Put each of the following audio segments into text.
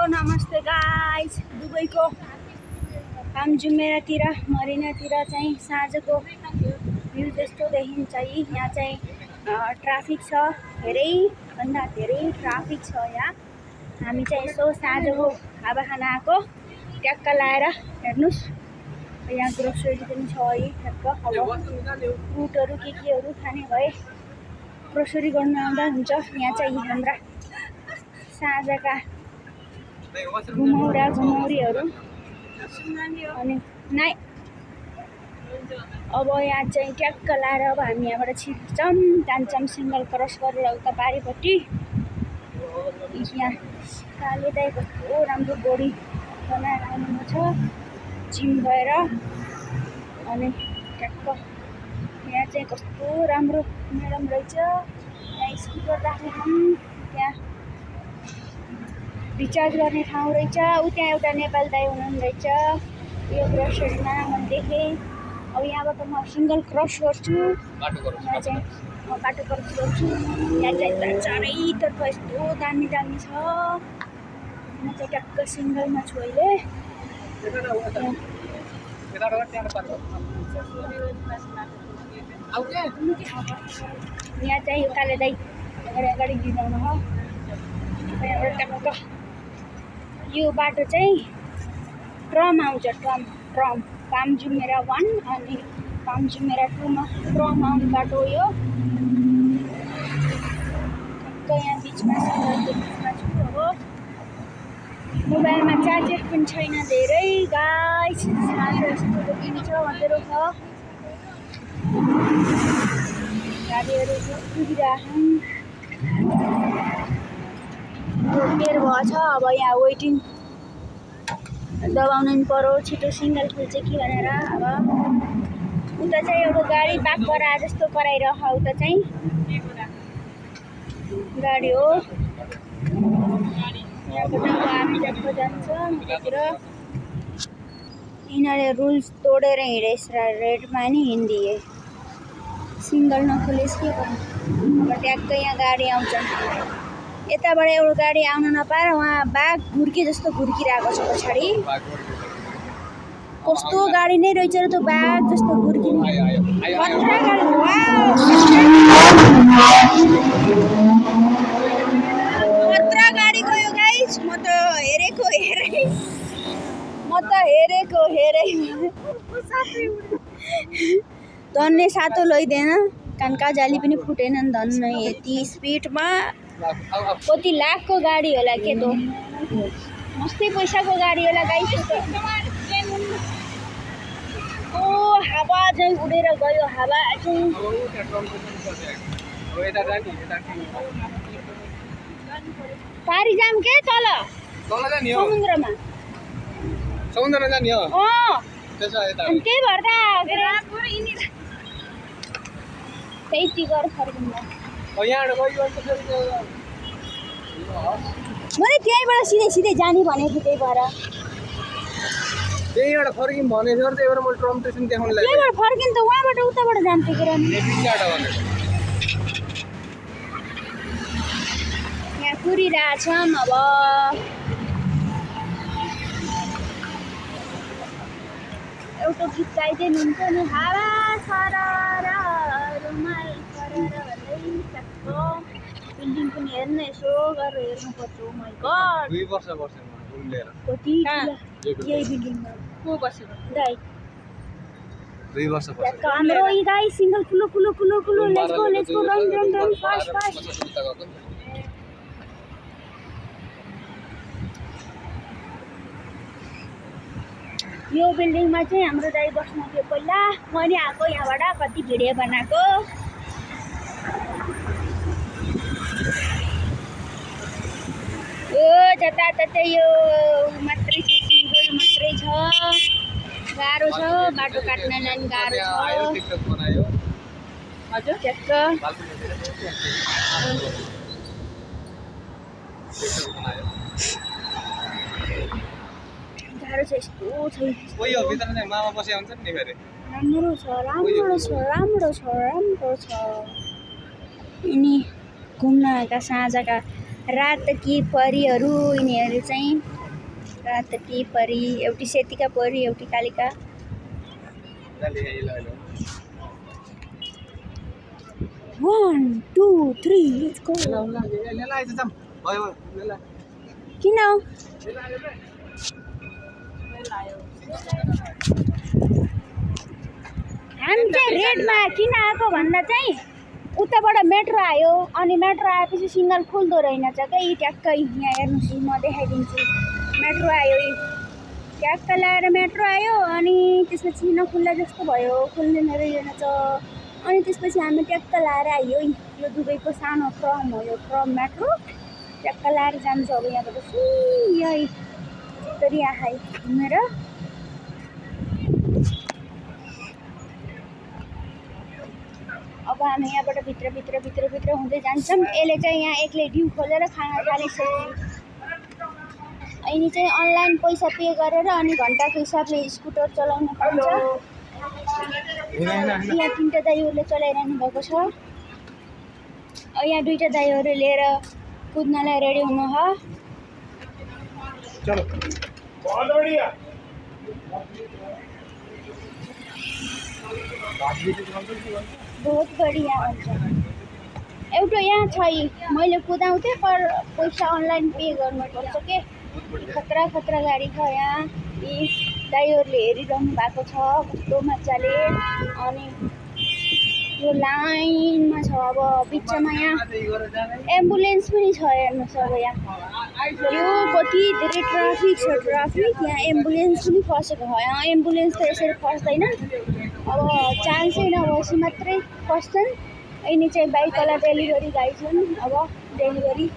नमस्ते गाइस। दुबईको पामजुमेरातिर मरिनातिर चाहिँ साँझको भ्यू त्यस्तो देखिन्छ। यहाँ चाहिँ ट्राफिक छ, धेरैभन्दा धेरै ट्राफिक छ यहाँ। हामी चाहिँ यसो साँझको हावा खान आएको, ट्याक्क लाएर हेर्नुस्। यहाँ ग्रोसरी पनि छ है, ट्याक्क अब फ्रुटहरू केहरू खाने भए ग्रोसरी गर्न आउँदा हुन्छ। यहाँ चाहिँ हाम्रा साँझका घुमौरीहरू अनि नाइ अब यहाँ चाहिँ ट्याक्क लाएर अब हामी यहाँबाट छिर्छौँ, जान्छौँ सिङ्गल क्रस गरेर उता पारिपट्टि। यहाँ काले दाइ कस्तो राम्रो बडी बनाएर आउनुहुन्छ जिम गएर। अनि ट्याक्क यहाँ चाहिँ कस्तो राम्रो म्याडम रहेछ। यहाँ स्कुटर राख्ने ठाउँ, त्यहाँ रिचार्ज गर्ने ठाउँ रहेछ। त्यहाँ एउटा नेपाल दाइ हुनुहुन्छ यो ग्रोसरीमा मैले देखेँ। अब यहाँबाट म सिङ्गल क्रस गर्छु, यहाँ चाहिँ म बाटो क्रस गर्छु। यहाँ चाहिँ चारैतर्फ यस्तो दामी दामी छ। म चाहिँ ट्याक्क सिङ्गलमा छु अहिले। यहाँ चाहिँ यो काले दाइ अगाडि गिराउनु हो। यहाँबाट ट्याक्क यो बाटो चाहिँ ट्रम आउँछ, ट्रम पामजुमेरा 1 अनि पामजुमेरा 2 मा ट्रम आउने बाटो हो यो। ट्याक्क यहाँ बिचमा छु। अब मोबाइलमा चार्जर पनि छैन धेरै गाइस, सानो यस्तो देखिन्छ अँध्यारो छ। गाडीहरू कुदिरहेछन्, बेर भएछ। अब यहाँ वेटिङ दबाउनु नि पर्यो, छिटो सिङ्गल खुल्छ कि भनेर। अब उता चाहिँ एउटा गाडी पार्क गराए जस्तो गराइरह, उता चाहिँ गाडी हो। यहाँबाट अब हामी जस्तो जान्छ उतातिर। यिनीहरूले रुल्स तोडेर हिँडेछ, रेडमा नि हिँडिदिए, सिङ्गल नखुलेस् के गर्नु। अब ट्याक्क यहाँ गाडी आउँछन्, यताबाट एउटा गाडी आउन नपाएर उहाँ बाघ घुर्के जस्तो घुर्किरहेको छ पछाडि। कस्तो गाडी नै रहेछ र त्यो बाघ जस्तो घुर्किने। खतरा गाडी गयो गाइस। म त हेरेको हेरै धन्ने सातो लैदिएन, कानका जाली पनि फुटेनन्। धन्न यति स्पिडमा, कति लाखको गाडी होला के तो, मस्तै पैसाको गाडी होला गाइस। ओ हावा चाहिँ उडेर गयो, हावा चाहिँ पारी जाम के तल समुद्रमा जाने हो। अनि त्यही भएर त त्यही टिगर फर्किन्छ। मैले त्यहीँबाट सिधै जाने भनेको, त्यही भएर त्यहीबाट फर्किम भनेको र त्यही भएर मैले ट्रम स्टेसन देखाउन लाग्यो। त्यहीबाट फर्किन त उहाँबाट उताबाट जान्थे के रहने। यहाँ कुरिरहेछौँ अब। एउटा गीत गाइदिनुहुन्छ नि, हावा सरर रुमाल सरर भन्दै। ट्याक्क बिल्डिङ पनि हेर्न, यसो गरेर हेर्नुपर्छ। ओ माइ गड, 2 वर्ष उम्लेर कति यही बिल्डिङमा को बसेको दाइ 2 वर्ष ट्याक्क हाम्रो यी गाई सिङ्गल कुलो लेट्स गो रन फास्ट। यो बिल्डिङमा चाहिँ हाम्रो दाइ बस्नु थियो पहिला। मैले आएको यहाँबाट कति भिडियो बनाएको। यो जताततै यो मात्रै छ, सिङ्गल मात्रै छ। गाह्रो छ, बाटो काट्न नि गाह्रो छ। हजुर ट्याक्क गाह्रो छ, यस्तो छ। मामा बसे हुन्छ नि फेरि। राम्रो छ। यिनी घुम्न आएका साँझका रातकी परीहरू यिनीहरू चाहिँ रातकी परी, एउटी सेतीका परी, एउटी Kalika. One, two, three, let's go. किन हामी चाहिँ रेडमा किन आएको भन्दा चाहिँ उताबाट मेट्रो आयो, अनि मेट्रो आएपछि सिग्नल खुल्दो रहेनछ क्या। यी ट्याक्कै यहाँ हेर्नुहोस्, म देखाइदिन्छु। मेट्रो आयो, ट्याक्क लगाएर मेट्रो आयो, अनि त्यसपछि नखुल्ला जस्तो भयो, खुल्दैन रहेनछ। अनि त्यसपछि हामी ट्याक्क लगाएर आयो। यो दुबईको सानो ट्रम हो, यो ट्रम मेट्रो ट्याक्क लगाएर जान्छ। अब यहाँबाट यही तरी आए घुमेर अब हामी यहाँबाट भित्र हुँदै जान्छौँ। यसले चाहिँ यहाँ एक्लै ड्यु खोलेर खाना थालिसक्यो। यिनी चाहिँ अनलाइन पैसा पे गरेर अनि घन्टाको हिसाबले स्कुटर चलाउन पाउँछ। यहाँ 3टा दाइहरूले चलाइरहनु भएको छ। यहाँ 2टा दाइहरू लिएर कुद्नलाई रेडी हुनु हो। बहुत बढिया हुन्छ। एउटा यहाँ छ, मैले कुदाउँथेँ पर पैसा अनलाइन पे गर्नुपर्छ के। खतरा गाडी छ यहाँ। यी दाइहरूले हेरिरहनु भएको छ कस्तो मजाले। अनि यो लाइनमा छ। अब बिचमा यहाँ एम्बुलेन्स पनि छ, हेर्नुहोस्। अब यहाँ यो कति धेरै ट्राफिक छ, यहाँ एम्बुलेन्स पनि फसेको छ। यहाँ एम्बुलेन्स त यसरी फस्दैन, अब चान्सै नभएपछि मात्रै फस्छन्। यिनी चाहिँ बाइकवाला डेलिभरी गाई छन्। अब डेलिभरी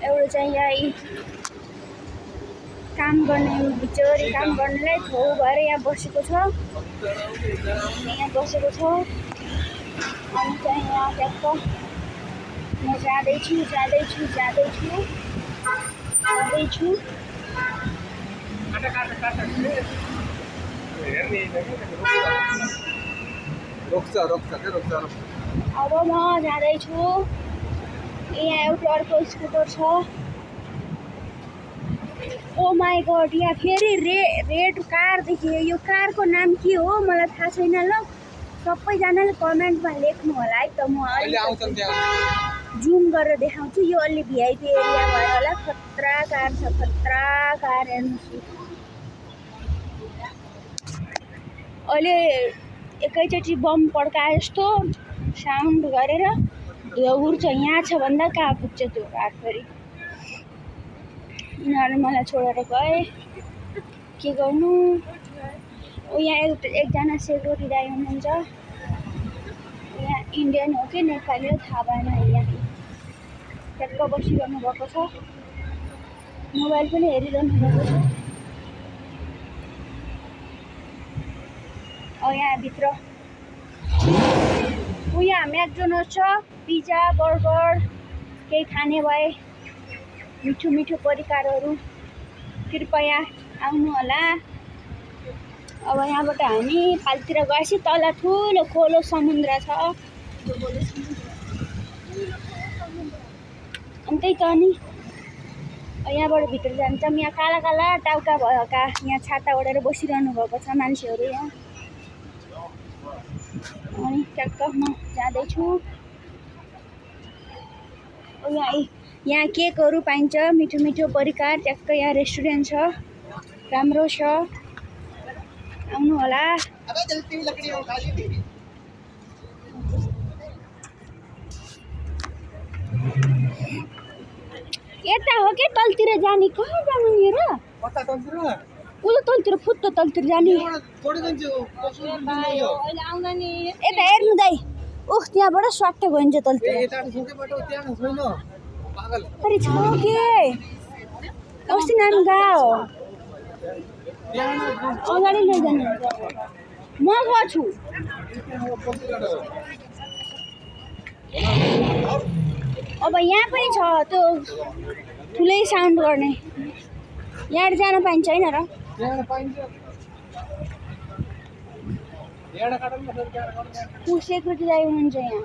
एउटा चाहिँ यहाँ काम गर्ने, बिचरी काम गर्नेलाई ठाउँ भएर यहाँ बसेको छ। अनि चाहिँ यहाँ ट्याक्क म जाँदैछु। अब म जाँदैछु। यहाँ एउटा अर्को स्कुटर छ। ओ माई गड, यहाँ फेरि रेड कार देखियो। यो कारको नाम के हो मलाई थाहा छैन। ल सबैजनाले कमेन्टमा लेख्नु होला है त। म जुम गरेर देखाउँछु। यो अलि भिआइपी एरिया भयो होला। खतरा कार छ, हेर्नुहोस्। अहिले एकैचोटि बम पड्काए जस्तो साउन्ड गरेर उड्छ। यहाँ छ भन्दा कहाँ पुग्छ त्यो कार फेरि। यिनीहरू मलाई छोडेर गए, के गर्नु। यहाँ एकजना सेक्युरिटी दाइ हुनुहुन्छ। यहाँ इन्डियन हो कि नेपाली हो थाहा भएन। यहाँ ट्याक्क बसिरहनु भएको छ, मोबाइल पनि हेरिरहनु भएको छ। यहाँ भित्र यहाँ म्याकडोनल्ड छ। पिज्जा, बर्गर केही खाने भए मिठो परिकारहरू कृपया आउनु होला। अब यहाँबाट हामी पालतिर गएपछि तल ठुलो खोलो समुद्र छ। अनि त्यही त नि यहाँबाट भित्र जान्छौँ। यहाँ काला टाउका भएका यहाँ छाता ओढेर बसिरहनु भएको छ मान्छेहरू यहाँ। अनि ट्याक्क म जाँदैछु। यहाँ केकहरू पाइन्छ, मिठो परिकार। ट्याक्क यहाँ रेस्टुरेन्ट छ, राम्रो छ, आउनु होला। यता हो कि तलतिर जाने? कहाँ जानु नि र? उता तलतिर फुत्त तलतिर जाने। यता हेर्नु दाइ, उख त्यहाँबाट स्वाट्ट गइन्छ तलतिर। अरे छ के अस्ति नानी गएको हो, अगाडि लैजानु। म गएको छु। अब यहाँ पनि छ त्यो ठुलै साउन्ड गर्ने। यहाँ जान पाइन्छ होइन र? सेक्युरिटी दाइ हुनुहुन्छ यहाँ।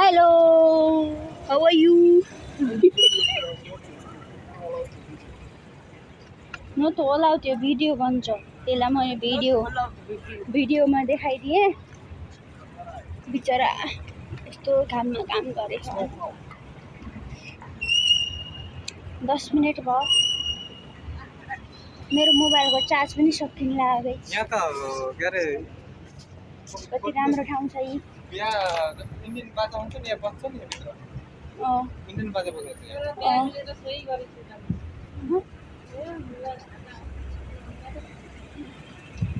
हेलो हाउ आर यू न त होला हौ त्यो भिडियो बन्छ त्यसलाई मैले भिडियोमा देखाइदिएँ बिचरा यस्तो घाममा काम गरेछ 10 मिनट भयो मेरो मोबाइलको चार्ज पनि सकिन लाग्यो यहाँ त के अरे कति राम्रो ठाउँ छ यी यहाँ इन्डियन बाजा हुन्छ नि यहाँ बज्छ नि भित्र इन्डियन बाजा बजाउँछ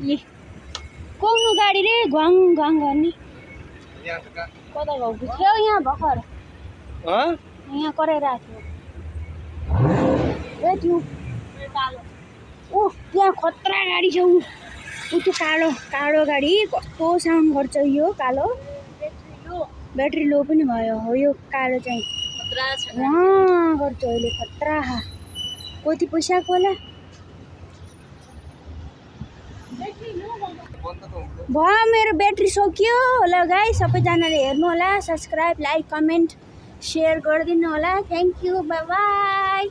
यी कोङ्गो गाडी रे घ्वाङ घ्वाङ गर्ने यहाँ त कहाँ कता गएको थियो यहाँ भर्खर यहाँ कराइरहेको थियो ए त्यो ओ त्यहाँ खतरा गाडी छ ऊ त्यो कालो कालो गाडी कस्तो साउन्ड गर्छ यो कालो ब्याट्री लो पनि भयो हो यो कालो चाहिँ गर्छ अहिले खतरा कति पैसाको होला भयो मेरो ब्याट्री सकियो होला गाइस सबैजनाले हेर्नु होला सब्सक्राइब लाइक कमेन्ट सेयर गरिदिनु होला थ्याङ्क यू बाई बाई